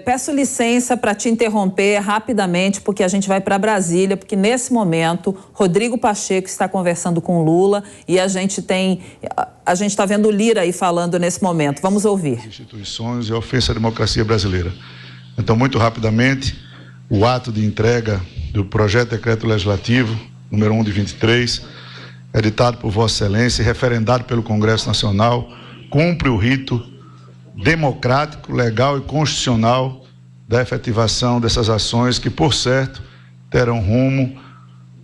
Peço licença para te interromper rapidamente, porque a gente vai para Brasília, porque nesse momento Rodrigo Pacheco está conversando com Lula e a gente está vendo o Lira aí falando nesse momento. Vamos ouvir. Instituições e ofensa à democracia brasileira. Então, muito rapidamente, o ato de entrega do projeto de decreto legislativo número 1 de 23, editado por Vossa Excelência e referendado pelo Congresso Nacional, cumpre o rito democrático, legal e constitucional da efetivação dessas ações que, por certo, terão rumo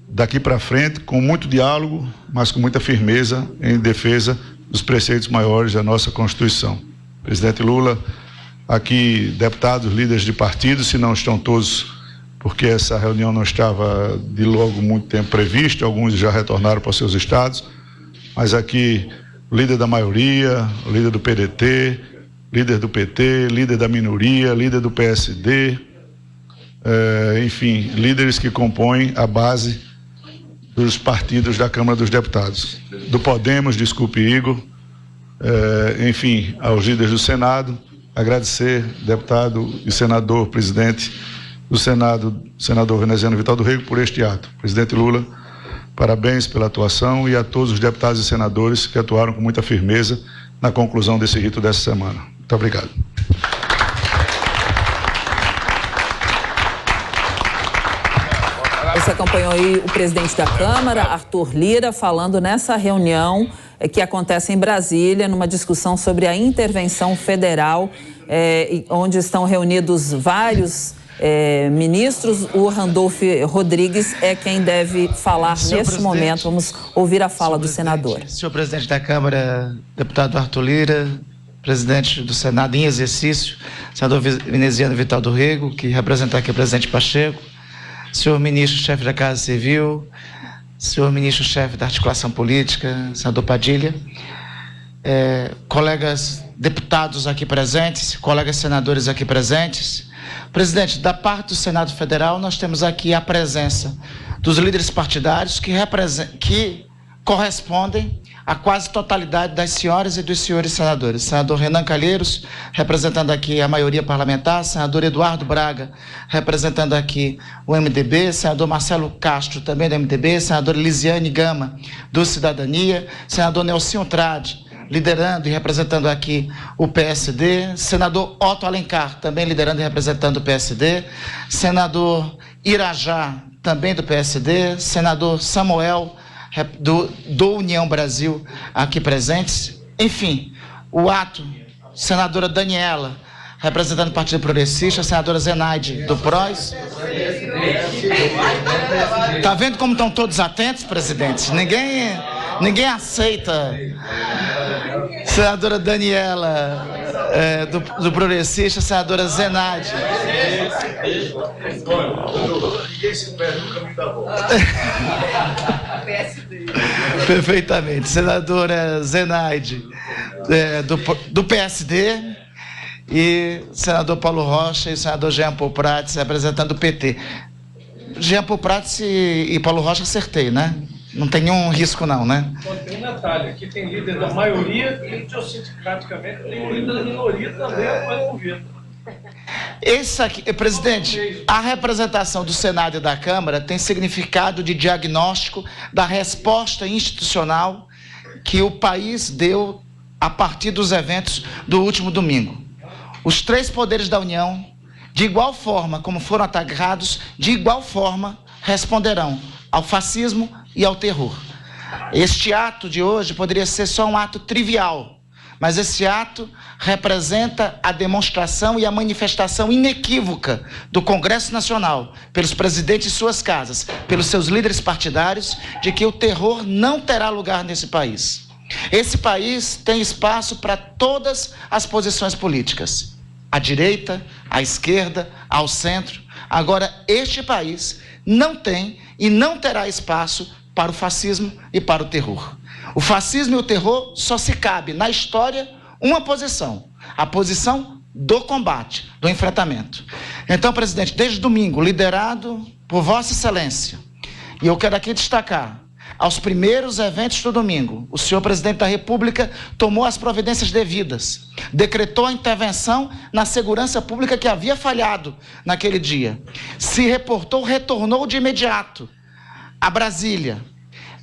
daqui para frente com muito diálogo, mas com muita firmeza em defesa dos preceitos maiores da nossa Constituição. Presidente Lula, aqui deputados, líderes de partidos, se não estão todos, porque essa reunião não estava de logo muito tempo prevista, alguns já retornaram para os seus estados, mas aqui o líder da maioria, o líder do PDT, líder do PT, líder da minoria, líder do PSD, enfim, líderes que compõem a base dos partidos da Câmara dos Deputados. Do Podemos, desculpe, Igor, enfim, aos líderes do Senado, agradecer, deputado e senador, presidente do Senado, senador veneziano Vital do Rego, por este ato. Presidente Lula, parabéns pela atuação e a todos os deputados e senadores que atuaram com muita firmeza na conclusão desse rito dessa semana. Muito obrigado. Você acompanhou aí o presidente da Câmara, Arthur Lira, falando nessa reunião que acontece em Brasília, numa discussão sobre a intervenção federal, onde estão reunidos vários ministros. O Randolfo Rodrigues é quem deve falar neste momento. Vamos ouvir a fala do senador. Senhor presidente da Câmara, deputado Arthur Lira, presidente do Senado em exercício, senador veneziano Vital do Rego, que representa aqui o presidente Pacheco, senhor ministro-chefe da Casa Civil, senhor ministro-chefe da Articulação Política, senador Padilha, colegas deputados aqui presentes, colegas senadores aqui presentes. Presidente, da parte do Senado Federal, nós temos aqui a presença dos líderes partidários que correspondem a quase totalidade das senhoras e dos senhores senadores. Senador Renan Calheiros, representando aqui a maioria parlamentar, senador Eduardo Braga, representando aqui o MDB, senador Marcelo Castro, também do MDB, senador Lisiane Gama, do Cidadania, senador Nelson Trade, liderando e representando aqui o PSD, senador Otto Alencar, também liderando e representando o PSD, senador Irajá, também do PSD, senador Samuel, do União Brasil, aqui presentes. Enfim, o ato, senadora Daniela, representando o Partido Progressista, senadora Zenaide, do PROS. Tá vendo como estão todos atentos, presidente? Ninguém aceita. Senadora Daniela, do Progressista, senadora Zenaide. Ninguém se perde no caminho da volta. Perfeitamente. Senadora Zenaide, do PSD, e senador Paulo Rocha e senador Jean Paul Prats, representando o PT. Jean Paul Prats e Paulo Rocha acertei, né? Não tem nenhum risco não, né? Tem um detalhe, aqui tem líder da maioria e, idiosincraticamente, tem um líder da minoria também apoiando o governo. Esse aqui, presidente, a representação do Senado e da Câmara tem significado de diagnóstico da resposta institucional que o país deu a partir dos eventos do último domingo. Os três poderes da União, de igual forma como foram atacados, de igual forma responderão ao fascismo e ao terror. Este ato de hoje poderia ser só um ato trivial, mas esse ato representa a demonstração e a manifestação inequívoca do Congresso Nacional, pelos presidentes de suas casas, pelos seus líderes partidários, de que o terror não terá lugar nesse país. Esse país tem espaço para todas as posições políticas, à direita, à esquerda, ao centro. Agora, este país não tem e não terá espaço para o fascismo e para o terror. O fascismo e o terror só se cabe na história uma posição, a posição do combate, do enfrentamento. Então, presidente, desde domingo, liderado por Vossa Excelência, e eu quero aqui destacar aos primeiros eventos do domingo, o senhor presidente da República tomou as providências devidas, decretou a intervenção na segurança pública que havia falhado naquele dia, se reportou, retornou de imediato a Brasília,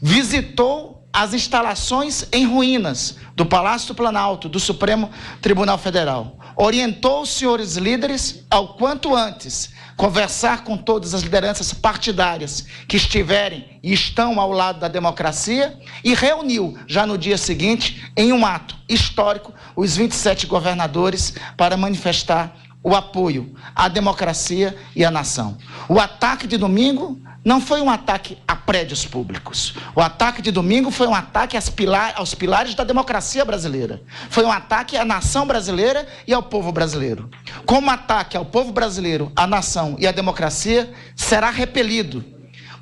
visitou as instalações em ruínas do Palácio do Planalto, do Supremo Tribunal Federal, orientou os senhores líderes ao quanto antes conversar com todas as lideranças partidárias que estiverem e estão ao lado da democracia e reuniu, já no dia seguinte, em um ato histórico, os 27 governadores para manifestar o apoio à democracia e à nação. O ataque de domingo não foi um ataque a prédios públicos. O ataque de domingo foi um ataque aos pilares da democracia brasileira. Foi um ataque à nação brasileira e ao povo brasileiro. Como ataque ao povo brasileiro, à nação e à democracia, será repelido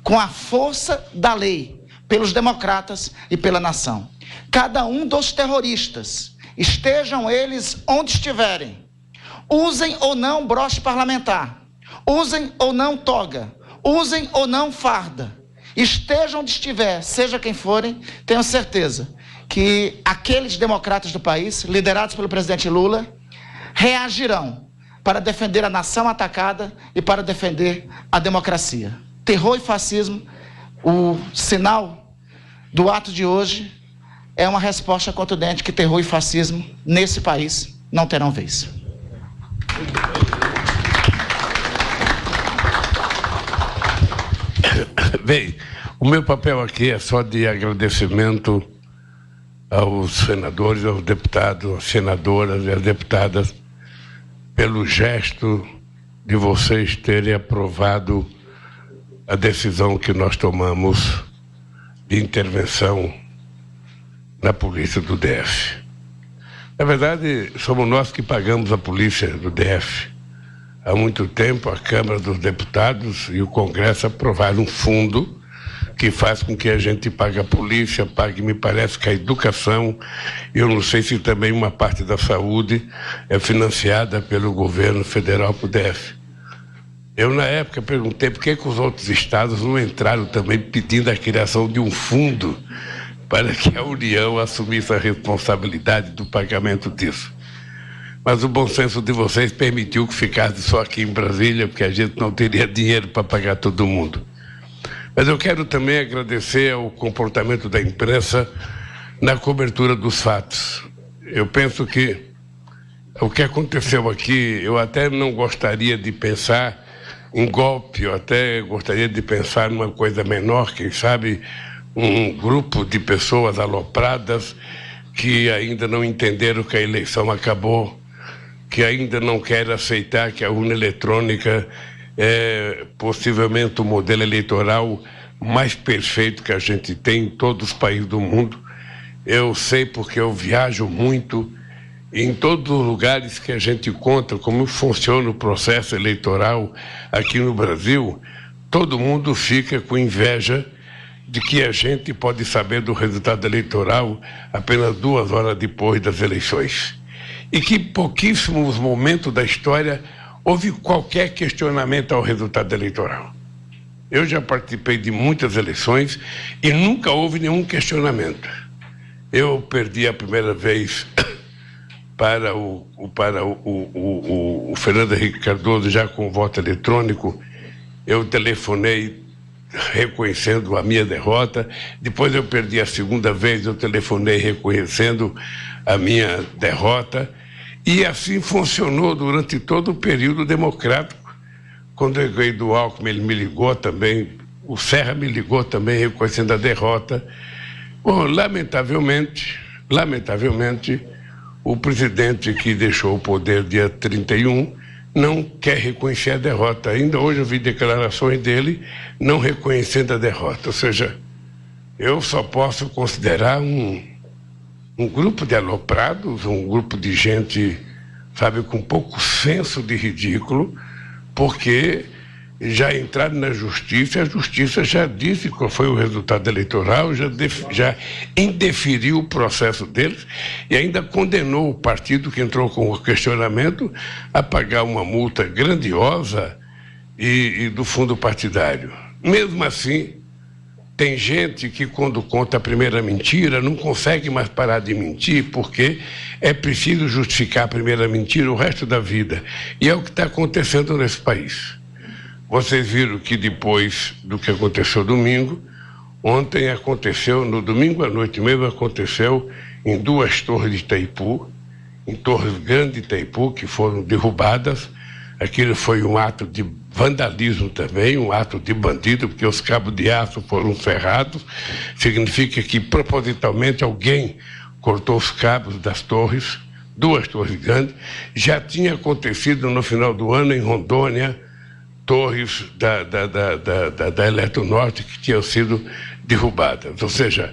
com a força da lei, pelos democratas e pela nação. Cada um dos terroristas, estejam eles onde estiverem, usem ou não broche parlamentar, usem ou não toga, usem ou não farda, estejam onde estiver, seja quem forem, tenho certeza que aqueles democratas do país, liderados pelo presidente Lula, reagirão para defender a nação atacada e para defender a democracia. Terror e fascismo, o sinal do ato de hoje é uma resposta contundente que terror e fascismo nesse país não terão vez. Bem, o meu papel aqui é só de agradecimento aos senadores, aos deputados, às senadoras e às deputadas pelo gesto de vocês terem aprovado a decisão que nós tomamos de intervenção na polícia do DF. Na verdade, somos nós que pagamos a polícia do DF. Há muito tempo, a Câmara dos Deputados e o Congresso aprovaram um fundo que faz com que a gente pague a polícia, pague, me parece, que a educação, eu não sei se também uma parte da saúde é financiada pelo governo federal para o DF. Eu, na época, perguntei por que os outros estados não entraram também pedindo a criação de um fundo para que a União assumisse a responsabilidade do pagamento disso. Mas o bom senso de vocês permitiu que ficasse só aqui em Brasília, porque a gente não teria dinheiro para pagar todo mundo. Mas eu quero também agradecer ao comportamento da imprensa na cobertura dos fatos. Eu penso que o que aconteceu aqui, eu até não gostaria de pensar em golpe, eu até gostaria de pensar numa coisa menor, quem sabe um grupo de pessoas alopradas que ainda não entenderam que a eleição acabou, que ainda não quer aceitar que a urna eletrônica é possivelmente o modelo eleitoral mais perfeito que a gente tem em todos os países do mundo. Eu sei porque eu viajo muito em todos os lugares que a gente conta como funciona o processo eleitoral aqui no Brasil. Todo mundo fica com inveja de que a gente pode saber do resultado eleitoral apenas 2 horas depois das eleições. E que em pouquíssimos momentos da história houve qualquer questionamento ao resultado eleitoral. Eu já participei de muitas eleições e nunca houve nenhum questionamento. Eu perdi a primeira vez para o Fernando Henrique Cardoso, já com voto eletrônico. Eu telefonei reconhecendo a minha derrota. Depois eu perdi a segunda vez, eu telefonei reconhecendo a minha derrota. E assim funcionou durante todo o período democrático. Quando eu ganhei do Alckmin, ele me ligou também, o Serra me ligou também reconhecendo a derrota. Bom, lamentavelmente, o presidente que deixou o poder dia 31 não quer reconhecer a derrota. Ainda hoje eu vi declarações dele não reconhecendo a derrota. Ou seja, eu só posso considerar um grupo de aloprados, um grupo de gente, sabe, com pouco senso de ridículo, porque já entraram na justiça, a justiça já disse qual foi o resultado eleitoral, já indeferiu o processo deles e ainda condenou o partido que entrou com o questionamento a pagar uma multa grandiosa e do fundo partidário. Mesmo assim, Tem gente que, quando conta a primeira mentira, não consegue mais parar de mentir, porque é preciso justificar a primeira mentira o resto da vida. E é o que está acontecendo nesse país. Vocês viram que depois do que aconteceu domingo, ontem aconteceu, no domingo à noite mesmo, aconteceu em 2 torres de Itaipu, em torres grandes de Itaipu, que foram derrubadas. Aquilo foi um ato de vandalismo também, um ato de bandido, porque os cabos de aço foram serrados. Significa que, propositalmente, alguém cortou os cabos das torres, 2 torres grandes. Já tinha acontecido no final do ano, em Rondônia, torres da Eletronorte que tinham sido derrubadas. Ou seja,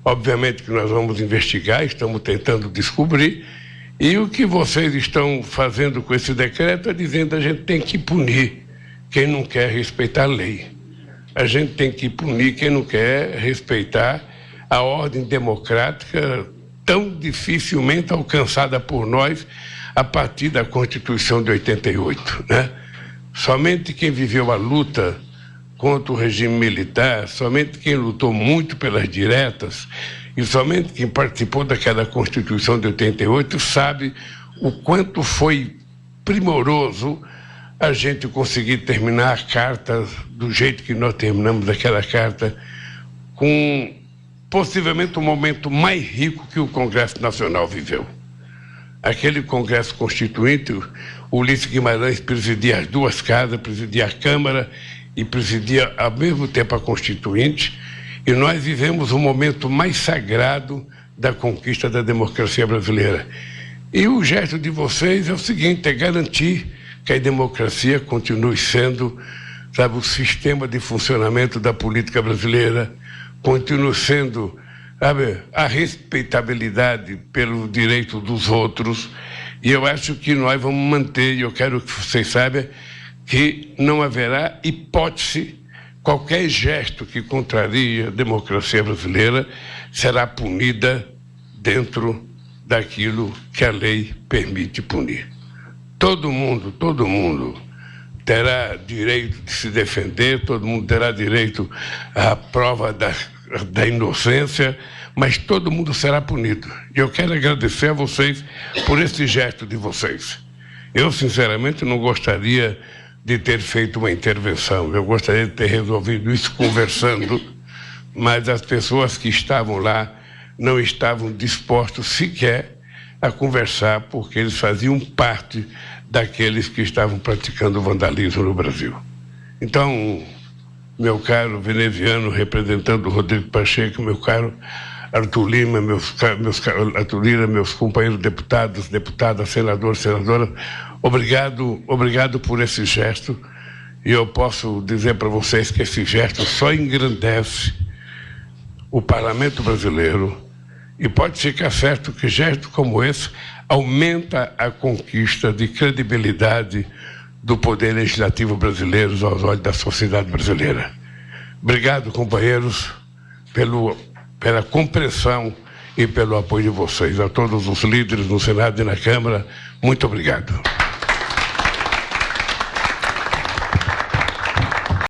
obviamente que nós vamos investigar, estamos tentando descobrir, e o que vocês estão fazendo com esse decreto é dizendo que a gente tem que punir quem não quer respeitar a lei. A gente tem que punir quem não quer respeitar a ordem democrática tão dificilmente alcançada por nós a partir da Constituição de 88, né? Somente quem viveu a luta contra o regime militar, somente quem lutou muito pelas diretas e somente quem participou daquela Constituição de 88 sabe o quanto foi primoroso a gente conseguir terminar a carta do jeito que nós terminamos aquela carta, com possivelmente o momento mais rico que o Congresso Nacional viveu. Aquele Congresso Constituinte, o Ulisses Guimarães presidia as 2 casas, presidia a Câmara e presidia ao mesmo tempo a Constituinte, e nós vivemos o momento mais sagrado da conquista da democracia brasileira. E o gesto de vocês é o seguinte, é garantir que a democracia continue sendo, sabe, o sistema de funcionamento da política brasileira, continue sendo, sabe, a respeitabilidade pelo direito dos outros. E eu acho que nós vamos manter, e eu quero que vocês saibam, que não haverá hipótese, qualquer gesto que contraria a democracia brasileira será punida dentro daquilo que a lei permite punir. Todo mundo terá direito de se defender, todo mundo terá direito à prova da inocência, mas todo mundo será punido. E eu quero agradecer a vocês por esse gesto de vocês. Eu, sinceramente, não gostaria de ter feito uma intervenção. Eu gostaria de ter resolvido isso conversando, mas as pessoas que estavam lá não estavam dispostos sequer a conversar, porque eles faziam parte daqueles que estavam praticando o no Brasil. Então, meu caro veneziano, representando o Rodrigo Pacheco, meu caro Arthur Lima, meus companheiros deputados, deputadas, senadores, senadoras, obrigado por esse gesto. E eu posso dizer para vocês que esse gesto só engrandece o parlamento brasileiro, e pode ficar certo que gesto como esse aumenta a conquista de credibilidade do poder legislativo brasileiro aos olhos da sociedade brasileira. Obrigado, companheiros, pela compreensão e pelo apoio de vocês. A todos os líderes no Senado e na Câmara, muito obrigado.